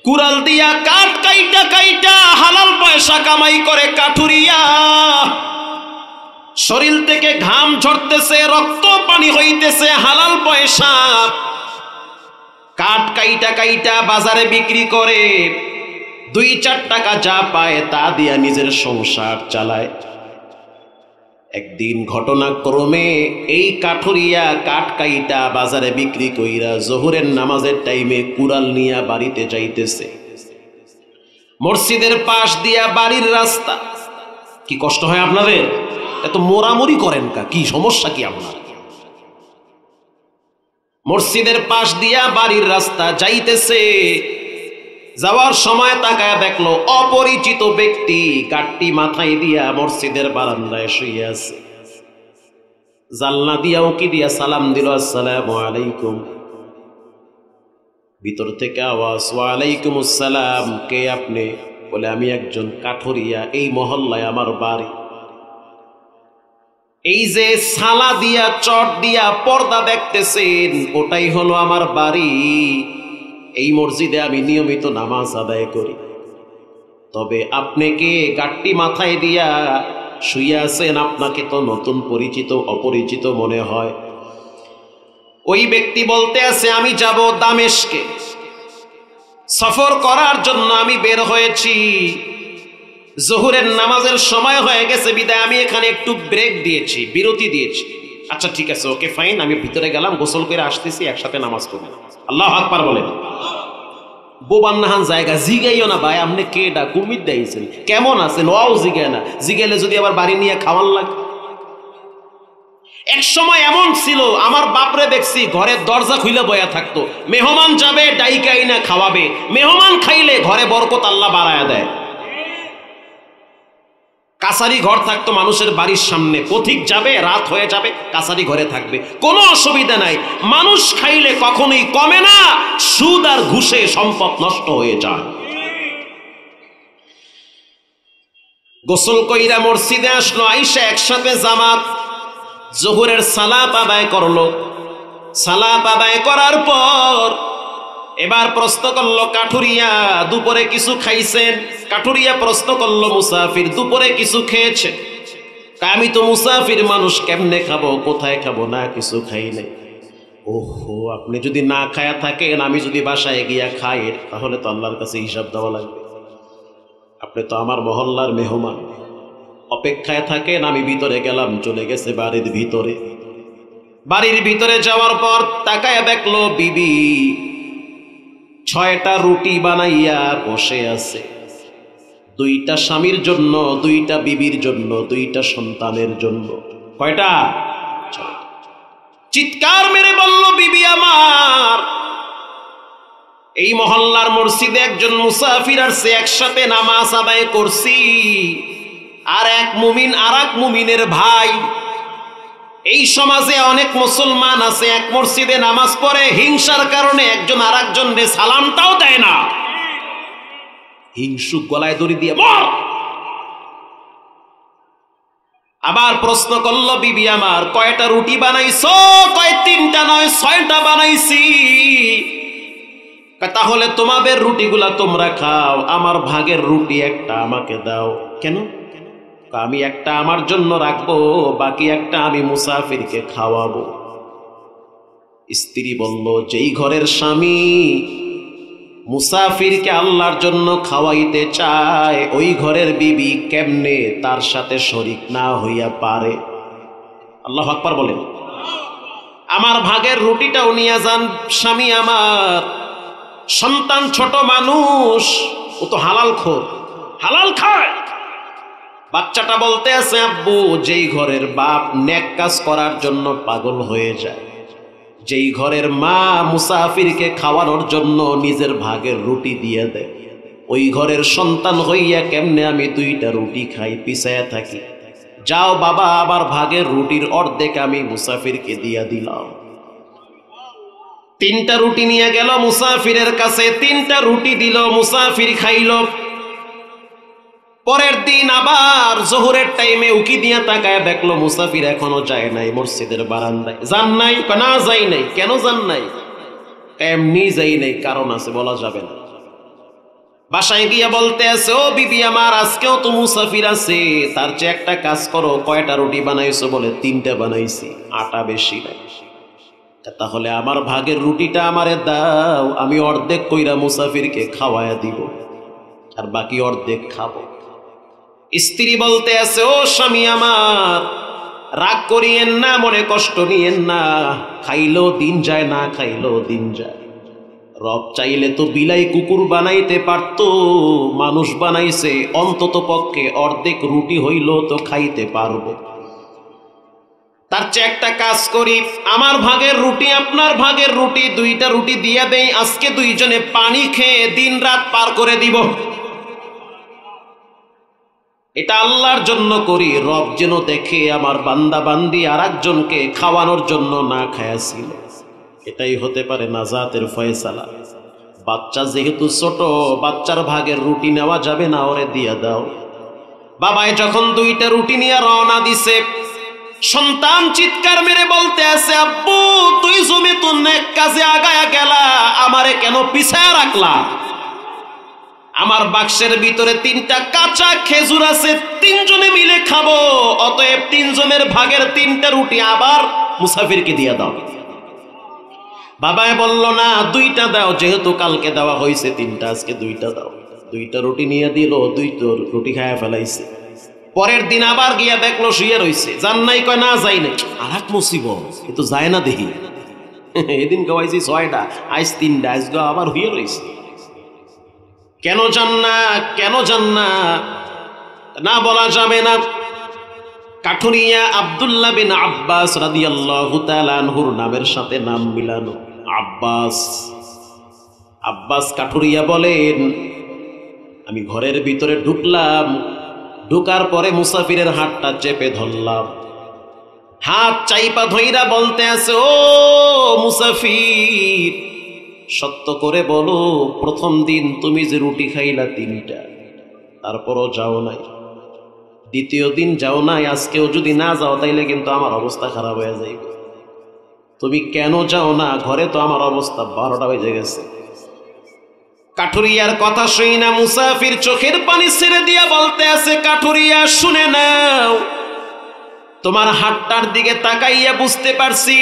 কুড়াল দিয়া কাঠ কাইটা কাইটা হালাল পয়সা কামাই করে কাঠুরিয়া, শরীর থেকে ঘাম ঝরতেছে, রক্ত পানি হইতেছে, হালাল পয়সা কাঠ কাইটা কাইটা বাজারে বিক্রি করে 2-4 টাকা যা পায় তা দিয়া নিজের সংসার চালায়। একদিন ঘটনাক্রমে এই কাঠুরিয়া কাঠ কাইটা বাজারে বিক্রি কইরা জোহরের নামাজের টাইমে কুড়াল নিয়া বাড়িতে যাইতেছে। মসজিদের পাশ দিয়া বাড়ির রাস্তা। কি কষ্ট হয় আপনাদের? এত মোরামুরি করেন কা? কি সমস্যা কি আপনার? মসজিদের পাশ দিয়া বাড়ির রাস্তা যাইতেছে, যাওয়ার সময় তাকায় দেখলো অপরিচিত ব্যক্তি গাট্টি মাথায় দিয়া মসজিদের বারান্দায় শুয়ে আছে। জানলা দিয়া উকি দিয়া সালাম দিল, আসসালামু আলাইকুম। ভিতর থেকে আওয়াজ, ওয়ালাইকুম আসসালাম, কে আপনি? বলে আমি একজন কাঠুরিয়া, এই মহল্লায় আমার বাড়ি। এই যে সালা দিয়া চট দিয়া পর্দা দেখতেছেন, ওটাই হলো আমার বাড়ি। এই মসজিদে আমি নিয়মিত নামাজ আদায় করি। তবে আপনি কে গাট্টি মাথায় দিয়া শুয়ে আছেন? আপনাকে তো নতুন পরিচিত অপরিচিত মনে হয়। ওই ব্যক্তি বলতে আছে, আমি যাব দামেস্কে, সফর করার জন্য আমি বের হয়েছি। জোহরের নামাজের সময় হয়ে গেছে বিদায় আমি এখানে একটু ব্রেক দিয়েছি, বিরতি দিয়েছি। আচ্ছা ঠিক আছে, ওকে ফাইন, আমি ভিতরে গেলাম, গোসল করে আসতেছি, একসাথে নামাজ পড়ব। আল্লাহু আকবার বলেন। বোবান্নাহান জায়গা জিগাইও না, ভাই আপনি কে ডা কুমির দিয়েছেন, কেমন আছেন, ওয়াও জিগায় না। জিগাইলে যদি আবার বাড়ি নিয়ে খাওয়ান লাগে। এক সময় এমন ছিল, আমার বাপরে দেখছি ঘরের দরজা খুলে বয়া থাকতো, মেহমান যাবে ডাইকাই না খাওয়াবে, মেহমান খাইলে ঘরে বরকত আল্লাহ বাড়ায়া দেয়। কাছারি ঘর থাকতো মানুষের বাড়ির সামনে, পথিক যাবে, রাত হয়ে যাবে, কাছারি ঘরে থাকবে, কোনো অসুবিধা নাই। মানুষ খাইলে কখনোই কমে না, সুদ আর ঘুষে সম্পদ নষ্ট হয়ে যায়। গোসল কইরা মসজিদে আসলো, আইসা একসাথে জামাত জোহরের সালাত আদায় করলো। সালাত আদায় করার পর এবার প্রশ্ন করলো কাঠুরিয়া, দুপুরে কিছু খাইছেন? কাঠুরিয়া প্রশ্ন করলো, মুসাফির দুপুরে কিছু খেয়েছে? আমি তো মুসাফির মানুষ, কেমনে খাবো, কোথায় খাবো, না কিছু খাই নাই। ওহো, আপনি যদি না খায়া থাকেন, আমি যদি বাসায় গিয়া খাই, তাহলে তো আল্লাহর কাছে হিসাব দেওয়া লাগবে। আপনি তো আমার মহল্লার মেহমান, অপেক্ষায় থাকেন। আমি ভিতরে গেলাম, চলে গেছে বাড়ির ভিতরে। বাড়ির ভিতরে যাওয়ার পর তাকায় দেখলো বিবি 6টা রুটি বানাইয়া বসে আছে। 2টা স্বামীর জন্য, 2টা বিবির জন্য, 2টা সন্তানের জন্য। কয়টা? 6টা। চিৎকার মেরে বলল, বিবি আমার, এই মহল্লার মসজিদে একজন মুসাফির আসছে, একসাথে নামাজ আদায় করছি, আর এক মুমিন আর এক মুমিনের ভাই। এই সমাজে অনেক মুসলমান আছে, এক মসজিদে নামাজ পড়ে, হিংসার কারণে একজন আর একজনকে সালামটাও দেয় না। হিংসুক গলায় দড়ি দিয়ে মর। আবার প্রশ্ন করলো, বিবি আমার, কয়টা রুটি বানাইছো? কয় 3টা নয় 6টা বানাইছি। তাহলে তোমাদের রুটিগুলা তোমরা খাও, আমার ভাগের রুটি একটা আমাকে দাও। কেন? আমি একটা আমার জন্য রাখবো, বাকি একটা আমি মুসাফিরকে খাওয়াবো। স্ত্রী বলল, যেই ঘরের স্বামী মুসাফিরকে আল্লাহর জন্য খাওয়াইতে চায়, ওই ঘরের বিবি কেমনে তার সাথে শরীক না হইয়া পারে? আল্লাহু আকবার বলেন। আমার ভাগের রুটিটাও নিয়ে যান স্বামী আমার। সন্তান ছোট মানুষ, ও তো হালাল খোর, হালাল খায়। বাচ্চাটা বলতে আছে, আব্বু, যেই ঘরের বাপ নেক কাজ করার জন্য পাগল হয়ে যায়, যেই ঘরের মা মুসাফিরকে খাওয়ানোর জন্য নিজের ভাগের রুটি দিয়ে দেয়, ওই ঘরের সন্তান হইয়া কেমনে আমি 2টা রুটি খাই, পিছায়া থাকি? যাও বাবা, আবার ভাগের রুটির অর্ধেক আমি মুসাফিরকে দিয়া দিলাম। 3টা রুটি নিয়ে গেল মুসাফিরের কাছে, 3টা রুটি দিল, মুসাফির খাইল। পরের দিন আবার জোহরের টাইমে উকি দিয়া তাকায় দেখলো মুসাফির এখনো যায় নাই মসজিদের বারান্দায়। যান নাই? না যাই নাই। কেন যান নাই? এমনি যাই নাই, কারণ আছে, বলা যাবে না। বাসায় গিয়া বলতে আছে, ও বিবি আমার, আজকেও তো মুসাফির আছে, তার চেয়ে একটা কাজ করো, কয়টা রুটি বানাইছো? বলে 3টা বানাইছি, আটা বেশি নাই। তাহলে আমার ভাগের রুটিটা আমারে দাও, আমি অর্ধেক কইরা মুসাফিরকে খাওয়ায়া দিব, আর বাকি অর্ধেক খাবো। স্ত্রী বলতে আছে, ও স্বামী আমার, রাগ করিয়েন না, মনে কষ্ট নিয়েন না, খাইলেও দিন যায়, না খাইলেও দিন যায়। রব চাইলে তো বিলাই কুকুর বানাইতে পারত, মানুষ বানাইছে, অন্তত পক্ষে অর্ধেক রুটি হইল তো খাইতে পারবো। তার চেয়ে একটা কাজ করি, আমার ভাগের রুটি আপনার ভাগের রুটি, 2টা রুটি দিয়া দেই, আজকে দুইজনে পানি খেয়ে দিন রাত পার করে দিব। এটা আল্লাহর জন্য করি, রব যেন দেখে আমার বান্দা বান্দি আর একজনকে খাওয়ানোর জন্য না খায়াছিল। এটাই হতে পারে নাজাতের ফয়সালা। বাচ্চা যেহেতু ছোট, বাচ্চার ভাগের রুটি নেওয়া যাবে না, ওরে দিয়া দাও। বাবাই যখন 2টা রুটি নিয়ে রওনা দিছে, সন্তান চিৎকার মেরে বলতে আছে, আব্বু তুই জমি তো নেক কাজে আগায়া গেলা, আমারে কেন পিছায়া রাখলা? আমার বাক্সের ভিতরে 3টা কাঁচা খেজুর আছে, 3জনে মিলে খাবো, অতএব 3জনের ভাগের 3টা রুটি আবার মুসাফিরকে দিয়া দাও। বাবাই বলল, না 2টা দাও, যেহেতু কালকে দেওয়া হয়েছে 3টা, আজকে 2টা দাও। 2টা রুটি নিয়ে দিল, 2টো রুটি খায়া ফেলাইছে। পরের দিন আবার গিয়া দেখলো শুয়ে রয়েছে, যান নাই? কয় না যাই নাই। আর এক মুসিবত, কিন্তু যায় না দেখি। এদিন গাওয়াইছি 6টা, আজ 3টা, আজ আবার হইয়া রয়েছে। কেন যান না, কেন যান না? না বলা যাবে না। কাঠুরিয়া আব্দুল্লাহ বিন আব্বাস রাদিয়াল্লাহু তাআলা আনহুর নামের সাথে নাম মিলানো, আব্বাস। আব্বাস কাঠুরিয়া বলেন, আমি ঘরের ভিতরে ঢুকলাম, ঢুকার পরে মুসাফিরের হাতটা চেপে ধরলাম, হাত চাইপা ধইরা বলতে আছে, ও মুসাফির, সত্য করে বলো, প্রথম দিন তুমি যে রুটি খাইলা 3টা, তারপরও যাও নাই, দ্বিতীয় দিন যাও নাই, আজকেও যদি না যাও তাইলে কিন্তু আমার অবস্থা খারাপ হয়ে যাইবে। তুমি কেন যাও না? ঘরে তো আমার অবস্থা 12টা বেজে গেছে। কাঠুরিয়ার কথা শুই না মুসাফির চোখের পানি ছেড়ে দিয়া বলতে আছে, কাঠুরিয়া শুনে নাও, তোমার হাতটার দিকে তাকাইয়া বুঝতে পারছি,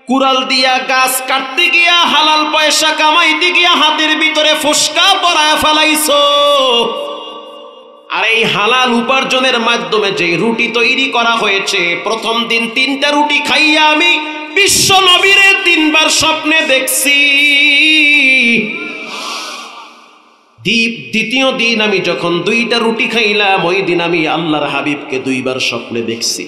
কুড়াল দিয়া গাছ কাটতে গিয়া, হালাল পয়সা কামাইতে গিয়া হাতের ভিতরে ফুসকা পরায়া ফেলাইছো। আর এই হালাল উপার্জনের মাধ্যমে যে রুটি তৈরি করা হয়েছে, প্রথম দিন 3টা রুটি খাইয়া আমি বিশ্ব নবীরে 3বার স্বপ্নে দেখছি। দ্বিতীয় দিন আমি যখন 2টা রুটি খাইলাম, ওই দিন আমি আল্লাহর হাবিবকে 2বার স্বপ্নে দেখছি।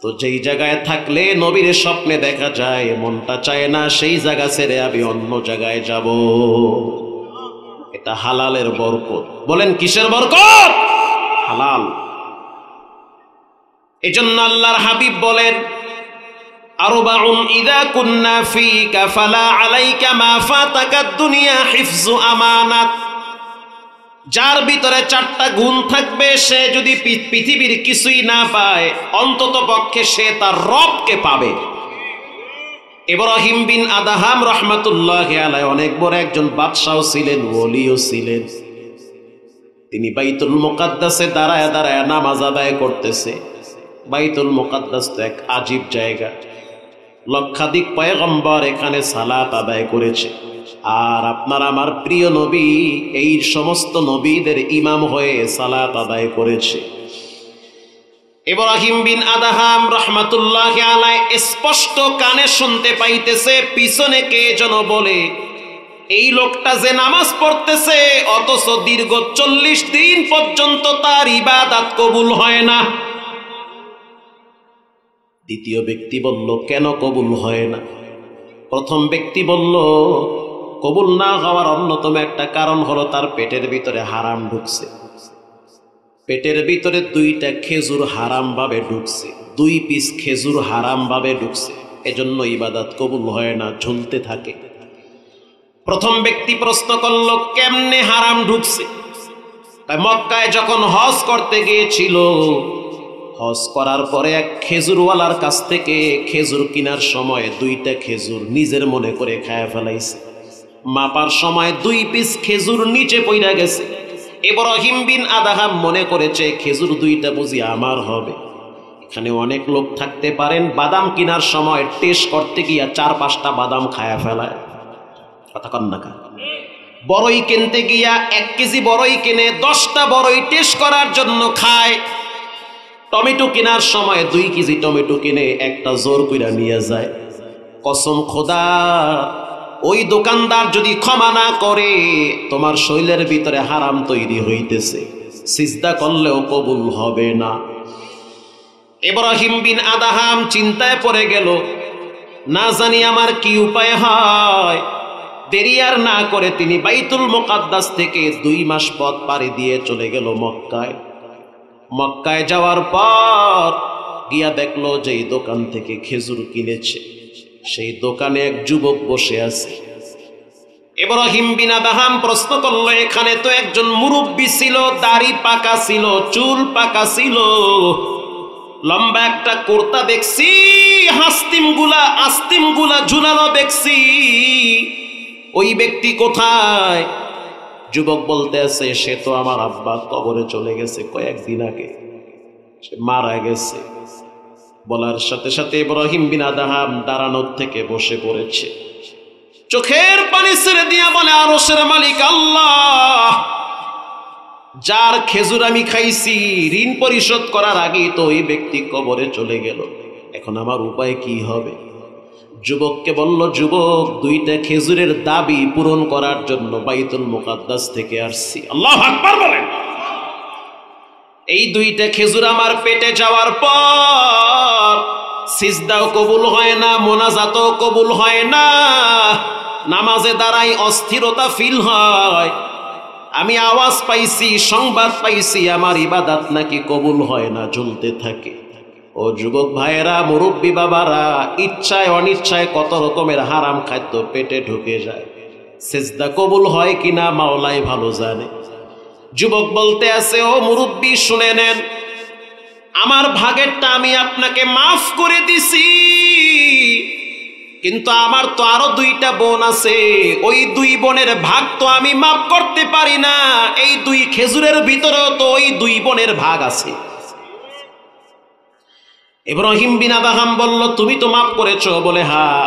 তো যেই জায়গায় থাকলে নবীর স্বপ্নে দেখা যায়, মনটা চায় না সেই জায়গা ছেড়ে আমি অন্য জায়গায় যাব। এটা হালালের বরকত। বলেন কিসের বরকত? হালাল। এজন্য আল্লাহর হাবিব বলেন, আরবাউন ইযা কুন্না ফীকা ফালা আলাইকা মা ফাতাকা দুনিয়া হিফযু আমানাত। যার ভিতরে 4টা গুণ থাকবে, সে যদি পৃথিবীর কিছুই না পায়, অন্তত পক্ষে সে তার রবকে পাবে। ইব্রাহিম বিন আদহাম রহমাতুল্লাহি আলাইহি অনেক বড় একজন বাদশাও ছিলেন, ওলিও ছিলেন। তিনি বাইতুল মুকাদ্দাসে দাঁড়ায় দাঁড়ায় নামাজ আদায় করতেছে। বাইতুল মুকাদ্দাস তো এক আজীব জায়গা, লক্ষাধিক পয়গম্বর এখানে সালাত আদায় করেছে। আর আপনার আমার প্রিয় নবী এই সমস্ত নবীদের ইমাম হয়ে সালাত আদায় করেছে। ইব্রাহিম বিন আদহাম রহমাতুল্লাহি আলাইহি স্পষ্ট কানে শুনতে পাইতেছে, পিছনে কে যেন বলে, এই লোকটা যে নামাজ পড়তেছে, অথচ দীর্ঘ 40 দিন পর্যন্ত তার ইবাদত কবুল হয় না। দ্বিতীয় ব্যক্তি বলল, কেন কবুল হয় না? প্রথম ব্যক্তি বলল, কবুল না হওয়ার অন্যতম একটা কারণ হলো তার পেটের ভিতরে হারাম ঢুকছে। পেটের ভিতরে 2টা খেজুর হারাম ভাবে ঢুকছে, 2 পিস খেজুর হারাম ভাবে ঢুকছে, এজন্য ইবাদত কবুল হয় না, ঝুলতে থাকে। প্রথম ব্যক্তি প্রশ্ন করল, কেমনে হারাম ঢুকছে? তাই মক্কায় যখন হজ করতে গিয়েছিল, হজ করার পরে এক খেজুরওয়ালার কাছ থেকে খেজুর কেনার সময় 2টা খেজুর নিজের মনে করে খায়া ফেলাইছে। মাপার সময় 2 পিস খেজুর নিচে পড়ে গেছে। ইব্রাহিম বিন আদহাম মনে করেছে খেজুর 2টা বুঝি আমার হবে। এখানে অনেক লোক থাকতে পারেন বাদাম কেনার সময় টেস্ট করতে গিয়া 4-5টা বাদাম খায়া ফেলায়, কথা কন না। বড়ই কিনতে গিয়া 1 কেজি বড়ই কিনে 10টা বড়ই টেস্ট করার জন্য খায়। টমেটো কেনার সময় 2 কেজি টমেটো কিনে একটা জোর কইরা নিয়ে যায়। কসম খোদা, ওই দোকানদার যদি ক্ষমা না করে তোমার শরীরের ভিতরে হারাম তৈরি হইতেছে, সিজদা করলেও কবুল হবে না। ইব্রাহিম বিন আদহাম চিন্তায় পড়ে গেল, না জানি আমার কি উপায় হয়। দেরি আর না করে তিনি বাইতুল মুকাদ্দাস থেকে 2 মাস পথ পাড়ি দিয়ে চলে গেল মক্কায়। মক্কায় যাওয়ার পর গিয়া দেখলো যে এই দোকান থেকে খেজুর কিনেছে, সেই দোকানে এক যুবক বসে আছে। ইব্রাহিম বিন আদহাম প্রশ্ন করলো, এখানে তো একজন মুরব্বী ছিল, দাড়ি পাকা ছিল, চুল পাকা ছিল, লম্বা একটা কুর্তা দেখছি, আস্তিম গুলা ঝুলানো দেখছি, ওই ব্যক্তি কোথায়? যুবক বলতে আছে, সে তো আমার আব্বা কবরে চলে গেছে, কয়েকদিন আগে সে মারা গেছে। বলার সাথে সাথে ইব্রাহিম বিন আদহাম দাঁড়ানোর থেকে বসে পড়েছে, চোখের পানি ছেড়ে দিয়া বলে, আরশের মালিক আল্লাহ, যার খেজুর আমি খাইছি ঋণ পরিশোধ করার আগেই তো ওই ব্যক্তি কবরে চলে গেল, এখন আমার উপায় কি হবে? যুবককে বলল, যুবক, 2টা খেজুরের দাবি পূরণ করার জন্য বাইতুল মুকাদ্দাস থেকে আসছি। আল্লাহু আকবার বলেন। এই 2টা খেজুর আমার পেটে যাওয়ার পর সিজদাও কবুল হয় না, মোনাজাতও কবুল হয় না, নামাজে দাঁড়াই অস্থিরতা ফিল হয়, আমি আওয়াজ পাইছি, সংবাদ পাইছি আমার ইবাদত নাকি কবুল হয় না, জ্বলতে থাকে। ও যুবক ভাইয়েরা, মুরব্বী বাবারা, ইচ্ছায় অনিচ্ছায় কত রকমের হারাম খাদ্য পেটে ঢুকে যায়, সিজদা কবুল হয় কিনা মাওলাই ভালো জানে। যুবক বলতে আছে, ও মুরব্বী শুনে নেন, আমার ভাগেরটা আমি আপনাকে মাফ করে দিছি, কিন্তু আমার তো আরো 2টা বোন আছে, ওই 2 বোনের ভাগ তো আমি মাফ করতে পারি না, এই 2 খেজুরের ভিতরেও তো ওই 2 বোনের ভাগ আছে। ইব্রাহিম বিন আদহাম বলল, তুমি তো মাফ করেছো? বলে, হ্যাঁ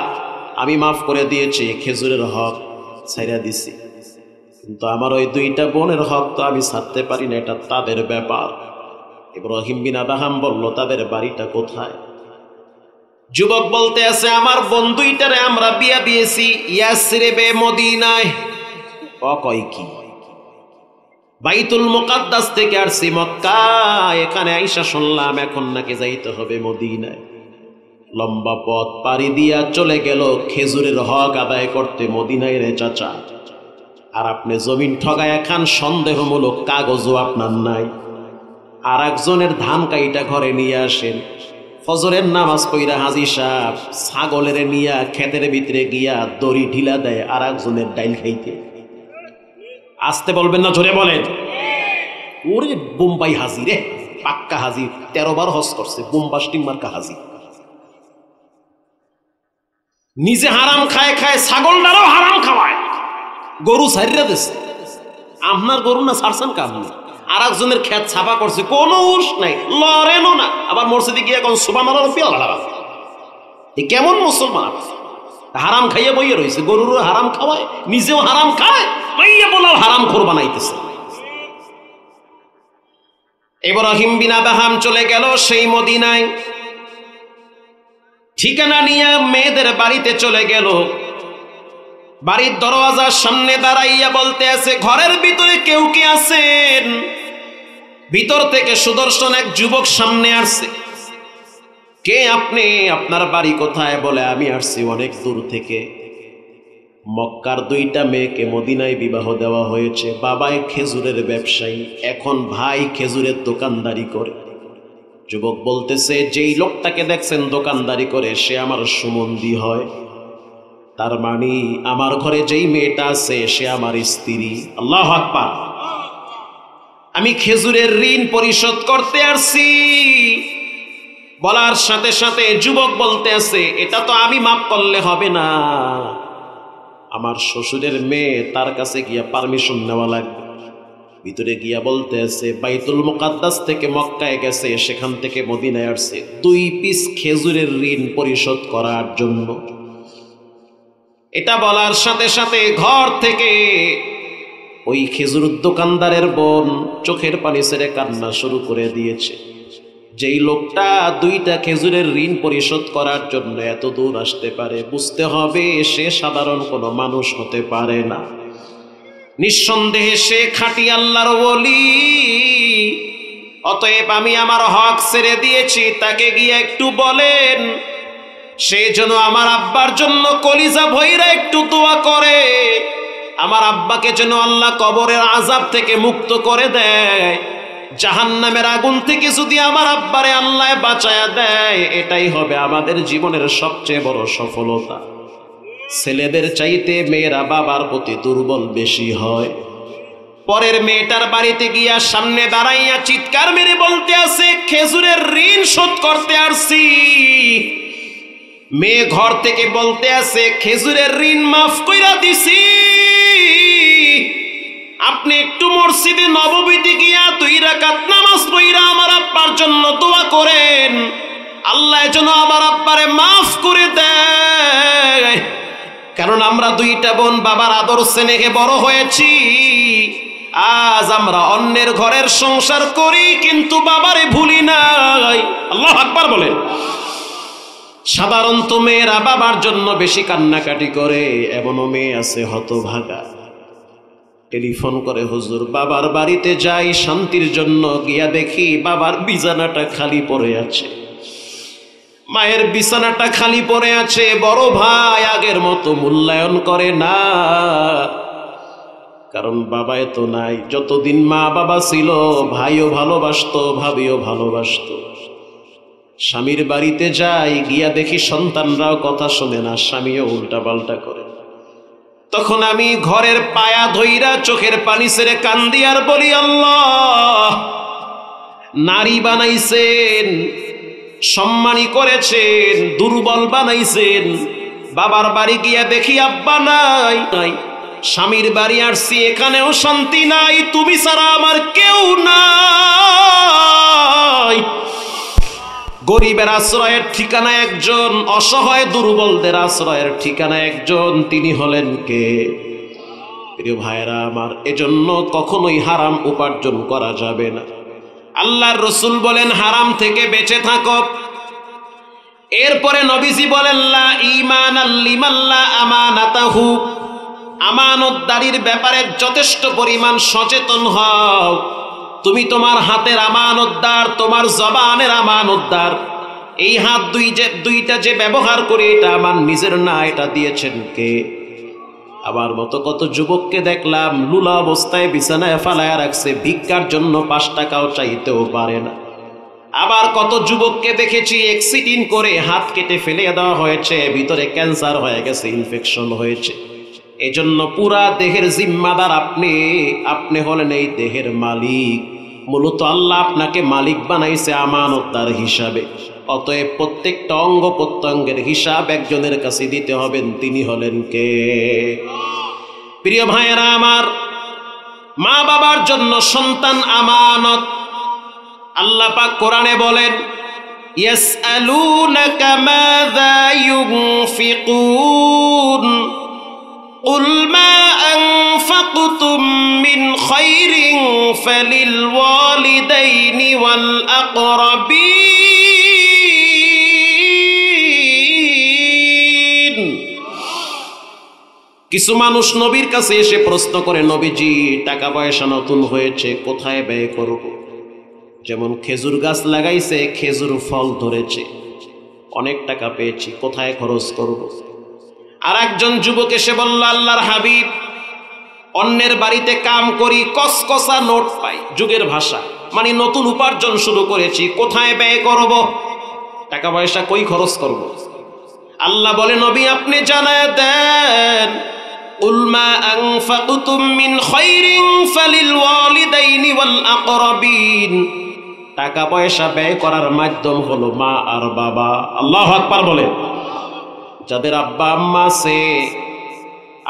আমি মাফ করে দিয়েছি, খেজুরের হক ছাইরা দিছি, কিন্তু আমার ওই 2টা বোনের হক তো আমি ছাড়তে পারি না, এটা তাদের ব্যাপার। ইব্রাহিম বিন আদহাম বলল, তাদের বাড়িটা কোথায়? যুবক বলতে আছে, আমার বোন 2টারে আমরা বিয়া দিয়েছি ইয়াসরিবে, মদিনায়। কয় কি? বাইতুল মুকাদ্দাস থেকে আসছি মক্কা, এখানে আইসা শুনলাম এখন নাকি যাইতে হবে মদিনায়। লম্বা পথ পাড়ি দিয়া চলে গেল খেজুরের হক আদায় করতে মদিনায় রে চাচা। আর আপনি জমিন ঠগায় খান, সন্দেহমূলক কাগজও আপনার নাই, আর একজনের ধান কাইটা ঘরে নিয়ে আসেন, ফজরের নামাজ পইরা হাজি সাহেব ছাগলের নিয়া ক্ষেতের ভিতরে গিয়া দড়ি ঢিলা দেয় আর একজনের ডাইল খাইতে। আসতে বলবেন না, জোরে বলেন। ওরে বোম্বাই হাজি রে, পাক্কা হাজি, 13 বার হজ করছে, বোম্বাস্টিং মার্কা হাজি। নিজে হারাম খায় খায়, ছাগলটারও হারাম খাওয়ায়, গরু ছাইরা দিছে। আপনার গরু না ছাড়ছেন কাজ নেই, আর একজনের ক্ষেত ছাপা করছে, কোনো উস নাই, লড়েনও না, আবার মসজিদে গিয়ে এখন সুবহানাল্লাহ পিয়ালা। কেমন মুসলমান? হারাম খাইয়ে বইয়ে রয়েছে, গরুর হারাম খাওয়ায়, নিজেও হারাম খায়, মাইয়া বলার হারাম খোর বানাইতেছে। ইব্রাহিম বিন আদহাম চলে গেল সেই মদিনায়, ঠিকানা নিয়ে মেয়েদের বাড়িতে চলে গেল। বাড়ির দরওয়াজার সামনে দাঁড়াইয়া বলতে আছে, ঘরের ভিতরে কেউ কি আছেন? ভিতর থেকে সুদর্শন এক যুবক সামনে আসছে। কে আপনি? আপনার বাড়ি কোথায়? বলে, আমি আসছি অনেক দূর থেকে, মক্কার 2টা মেয়েকে মদিনায় বিবাহ দেওয়া হয়েছে, বাবাই খেজুরের ব্যবসায়ী, এখন ভাই খেজুরের দোকানদারি করে। যুবক বলতেছে, যেই লোকটাকে দেখছেন দোকানদারি করে সে আমার সুমন্দি হয়, তার মানে আমার ঘরে যেই মেয়েটা আছে সে আমার স্ত্রী। আল্লাহু আকবার। আমি খেজুরের ঋণ পরিশোধ করতে আসছি। বলার সাথে সাথে যুবক বলতে আছে, এটা তো আমি মাফ করলে হবে না, আমার শ্বশুরের মেয়ে, তার কাছে গিয়া পারমিশন নেওয়া লাগবে। ভিতরে গিয়া বলতে আছে বাইতুল মুকাদ্দাস থেকে মক্কায় গেছে, সেখান থেকে মদিনায় আসছে 2 পিস খেজুরের ঋণ পরিশোধ করার জন্য। এটা বলার সাথে সাথে ঘর থেকে ওই খেজুর দোকানদারের বোন চোখের পানি ছেড়ে কান্না শুরু করে দিয়েছে। যেই লোকটা 2টা খেজুরের ঋণ পরিশোধ করার জন্য এত দূর আসতে পারে, বুঝতে হবে সে সাধারণ কোনো মানুষ হতে পারে না। নিঃসন্দেহে সে খাঁটি আল্লাহর ওলি। অতএব আমি আমার হক ছেড়ে দিয়েছি, তাকে গিয়ে একটু বলেন সে যেন আমার আব্বার জন্য কলিজা ভইরা একটু দোয়া করে, আমার আব্বাকে যেন আল্লাহ কবরের আযাব থেকে মুক্ত করে দেয়, জাহান্নামের আগুন থেকে যদি আমার আব্বারে আল্লাহ বাঁচায়া দেয়, এটাই হবে আমাদের জীবনের সবচেয়ে বড় সফলতা। ছেলেদের চাইতে মেয়েরা বাবার প্রতি দুর্বল বেশি হয়। পরের মেয়েটার বাড়িতে গিয়া সামনে দাঁড়াইয়া চিৎকার মেরে বলতে আছে খেজুরের ঋণ শোধ করতে আসছি। মেয়ে ঘর থেকে বলতে আছে খেজুরের ঋণ মাফ কইরা দিছি, আপনি একটু মসজিদে নববীতে গিয়া 2 রাকাত নামাজ পড়া আমার আব্বার জন্য দোয়া করেন, আল্লাহ যেন আমার আব্বারে মাফ করে দেয়। কারণ আমরা 2টা বোন বাবার আদর স্নেহে বড় হয়েছি, আজ আমরা অন্যের ঘরের সংসার করি কিন্তু বাবারে ভুলি নাই। আল্লাহু আকবার বলেন। সাধারণত মেয়েরা বাবার জন্য বেশি কান্নাকাটি করে, এমনও মেয়ে আছে হতভাগা, টেলিফোন করে হুজুর বাবার বাড়িতে যাই শান্তির জন্য, গিয়া দেখি বাবার বিছানাটা খালি পড়ে আছে, মায়ের বিছানাটা খালি পড়ে আছে। বড় ভাই আগের মতো মূল্যায়ন করে না, কারণ বাবাই তো নাই। যতদিন মা বাবা ছিল ভাইও ভালোবাসতো, ভাবিও ভালোবাসতো। স্বামীর বাড়িতে যাই, গিয়া দেখি সন্তানরাও কথা শোনে না, স্বামীও উল্টা পাল্টা করে। তখন আমি ঘরের পায়া ধইরা চোখের পানি ছেড়ে কান্দি আর বলি আল্লাহ, নারী বানাইছেন, সম্মানী করেছেন, দুর্বল বানাইছেন। বাবার বাড়ি গিয়া দেখি আব্বা নাই, স্বামীর বাড়ি আসছি এখানেও শান্তি নাই, তুমি ছাড়া আমার কেউ নাই। গরিবের আশ্রয়ের ঠিকানা একজন, অসহায় দুর্বলদের আশ্রয়ের ঠিকানা একজন, তিনি হলেন কে? প্রিয় ভাইরা আমার, এজন্য কখনোই হারাম উপার্জন করা যাবে না। আল্লাহর রাসূল বলেন হারাম থেকে বেঁচে থাকো। এরপরে নবীজি বলেন লা ঈমানাল লিমান লা আমানাতাহু, আমানতদারির ব্যাপারে যথেষ্ট পরিমাণ সচেতন হও। তুমি তোমার হাতের আমানতদার, তোমার জবানের আমানতদার। এই হাত দুইটা যে ব্যবহার করি, এটা আমার নিজের না, এটা দিয়েছেন কে? আমার মতো কত যুবককে দেখলাম লুলা অবস্থায় বিছানায় ফালায়া রাখছে, ভিক্ষার জন্য 5 টাকাও চাইতেও পারে না। আবার কত যুবককে দেখেছি অ্যাক্সিডেন্ট করে হাত কেটে ফেলে দেওয়া হয়েছে, ভিতরে ক্যান্সার হয়ে গেছে, ইনফেকশন হয়েছে। এজন্য পুরা দেহের জিম্মাদার আপনি, আপনি হলেন এই দেহের মালিক। মূলত আল্লাহ আপনাকে মালিক বানাইছে আমানতদার হিসাবে। অতএব প্রত্যেকটা অঙ্গ প্রত্যঙ্গের হিসাব একজনের কাছে দিতে হবেন, তিনি হলেন কে? প্রিয় ভাইয়েরা আমার, মা বাবার জন্য সন্তান আমানত। আল্লাহ পাক কোরআনে বলেন ইয়াসআলুনাকা মাযা ইউনফিকুন কুল মা আনফাকতুম মিন খায়রিন ফালিল ওয়ালিদাইনি ওয়াল আকরাবিন। কিছু মানুষ নবীর কাছে এসে প্রশ্ন করে, নবীজি টাকা পয়সা নতুন হয়েছে, কোথায় ব্যয় করব? যেমন খেজুর গাছ লাগাইছে, খেজুর ফল ধরেছে, অনেক টাকা পেয়েছি, কোথায় খরচ করব? আর একজন যুবক এসে বলল, আল্লাহর হাবিব, অন্যের বাড়িতে কাম করি, কসকসা নোট পাই, যুগের ভাষা, মানে নতুন উপার্জন শুরু করেছি, কোথায় ব্যয় করব? টাকা পয়সা কই খরচ করব? আল্লাহ বলে, নবী আপনি জানায় দেন, কুল মা আনফাকতুম মিন খায়রিন ফালিল ওয়ালিদাইনি ওয়াল আকরাবিন। টাকা পয়সা ব্যয় করার মাধ্যম হলো মা আর বাবা। আল্লাহু আকবার বলে। যাদের আব্বা আম্মা আছে,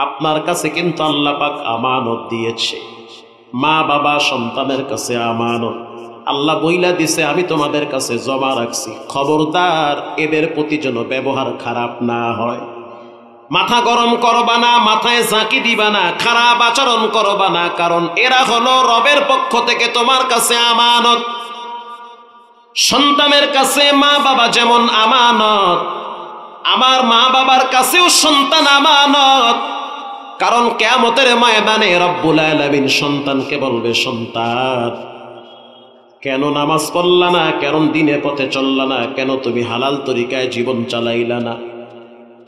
আপনার কাছে কিন্তু আল্লাহ পাক আমানত দিয়েছে। মা বাবা সন্তানের কাছে আমানত। আল্লাহ বইলা দিছে আমি তোমাদের কাছে জমা রাখছি, খবরদার এদের প্রতি যেন ব্যবহার খারাপ না হয়। মাথা গরম করবা না, মাথায় ঝাঁকি দিবা না, খারাপ আচরণ করবা না, কারণ এরা হলো রবের পক্ষ থেকে তোমার কাছে আমানত। সন্তানের কাছে মা বাবা যেমন আমানত, আমার মা বাবার কাছেও সন্তান আমানত। কারণ কিয়ামতের ময়দানে রব্বুল আলামিন সন্তানকে বলবে, সন্তান কেন নামাজ পড়লা না, কেন দিনে পথে চললা না, কেন তুমি হালাল তরিকায় জীবন চালাইলা না?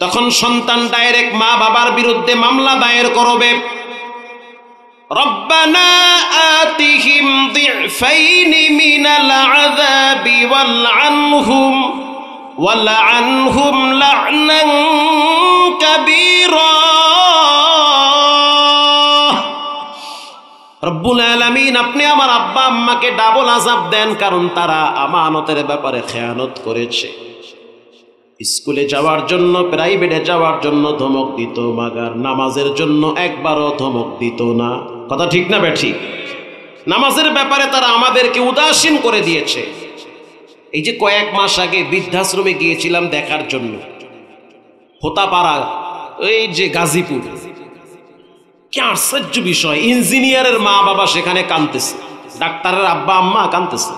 তখন সন্তান ডাইরেক্ট মা বাবার বিরুদ্ধে মামলা দায়ের করবে, রব্বানা আতিহিম যিফাইনি মিনাল আযাবি ওয়ালআনহুম লা'নান কাবীরা। রব্বুল আলামিন আপনি আমার আব্বা আম্মাকে ডাবল আযাব দেন, কারণ তারা আমানতের ব্যাপারে খেয়ানত করেছে। স্কুলে যাওয়ার জন্য, প্রাইভেটে যাওয়ার জন্য ধমক দিত, মাগার নামাজের জন্য একবারও ধমক দিত না। কথা ঠিক না বেঠিক? নামাজের ব্যাপারে তারা আমাদেরকে উদাসীন করে দিয়েছে। এই যে কয়েক মাস আগে বৃদ্ধাশ্রমে গিয়েছিলাম দেখার জন্য, হোতাপাড়া, এই যে গাজীপুর, কি আশ্চর্য বিষয়, ইঞ্জিনিয়ারের মা বাবা সেখানে কাঁদতেছে, ডাক্তারের আব্বা আম্মা কাঁদতেছে।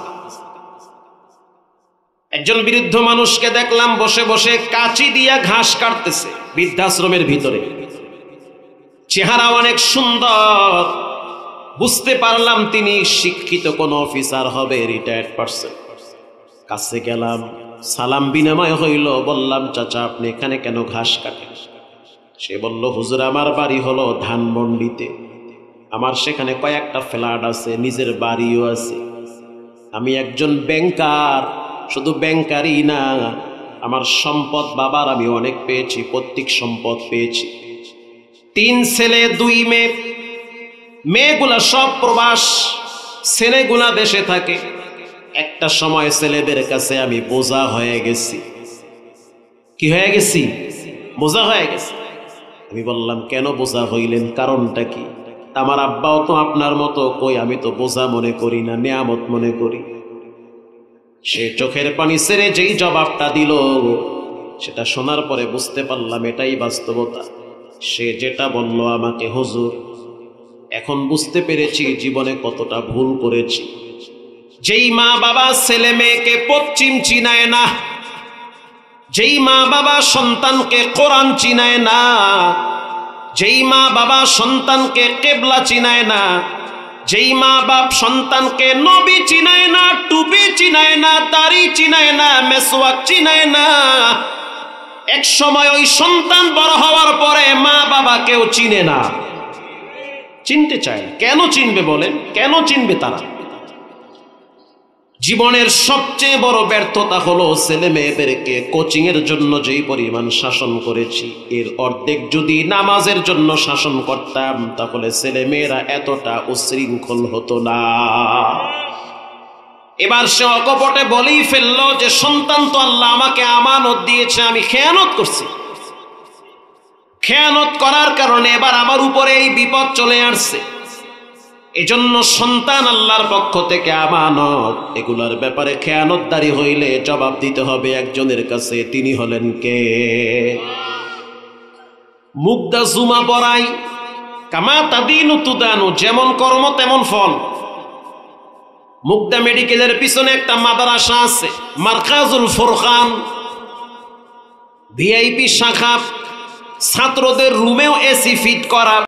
একজন বৃদ্ধ মানুষকে দেখলাম বসে বসে কাঁচি দিয়া ঘাস কাটতেছে বৃদ্ধাশ্রমের ভিতরে। চেহারা অনেক সুন্দর, বুঝতে পারলাম তিনি শিক্ষিত কোন অফিসার হবে, রিটায়ার্ড পারসন। কাছে গেলাম, সালাম বিনিময় হইল। বললাম, চাচা আপনি এখানে কেন ঘাস কাটেন? সে বলল, হুজুর আমার বাড়ি হলো ধানমন্ডিতে, আমার সেখানে কয়েকটা ফ্ল্যাট আছে, নিজের বাড়িও আছে। আমি একজন ব্যাংকার, শুধু ব্যাংকারই না, আমার সম্পদ বাবার আমি অনেক পেয়েছি, পৈতৃক সম্পদ পেয়েছি। 3 ছেলে 2 মেয়ে, মেয়েগুলা সব প্রবাস, ছেলেগুলা দেশে থাকে। একটা সময় ছেলেদের কাছে আমি বোঝা হয়ে গেছি। কি হয়ে গেছি? বোঝা হয়ে গেছি। আমি বললাম, কেন বোঝা হইলেন, কারণটা কি? আমার আব্বাও তো আপনার মতো। কই, আমি তো বোঝা মনে করি না, নেয়ামত মনে করি। সে চোখের পানি ছেড়ে যেই জবাবটা দিল, সেটা শোনার পরে বুঝতে পারলাম এটাই বাস্তবতা। সে যেটা বলল আমাকে, হুজুর এখন বুঝতে পেরেছি জীবনে কতটা ভুল করেছি। যেই মা বাবা ছেলে মেয়েকে পশ্চিম চিনায় না, যেই মা বাবা সন্তানকে কোরআন চিনায় না, যেই মা বাবা সন্তানকে কিবলা চিনায় না, যেই মা বাপ সন্তানকে নবী চিনায় না, টুপি চিনায় না, দাড়ি চিনায় না, মেসওয়াক চিনায় না, এক সময় ওই সন্তান বড় হওয়ার পরে মা বাবা কেউ চিনে না, চিনতে চায় না। কেন চিনবে বলেন? কেন চিনবে তারা? জীবনের সবচেয়ে বড় ব্যর্থতা হলো ছেলে মেয়েদেরকে কোচিং এর জন্য যেই পরিমাণ শাসন করেছি, এর অর্ধেক যদি নামাজের জন্য শাসন করতাম, তাহলে ছেলে মেয়েরা এতটা উশৃঙ্খল হতো না। এবার সে অকপটে বলেই ফেললো যে সন্তান তো আল্লাহ আমাকে আমানত দিয়েছে, আমি খেয়ানত করছি। খেয়ানত করার কারণে এবার আমার উপরে এই বিপদ চলে আসছে। এজন্য সন্তান আল্লাহর পক্ষ থেকে আমানত, এগুলার ব্যাপারে খেয়ানতদারি হইলে জবাব দিতে হবে একজনের কাছে, তিনি হলেন কে? মুগদা জুমা পড়াই, কামা তাদিনু তুদানু, যেমন কর্ম তেমন ফল। মুগদা মেডিকেলের পিছনে একটা মাদ্রাসা আছে, মারকাজুল ফুরকান, ভিআইপি শাখা, ছাত্রদের রুমেও এসি ফিট করা।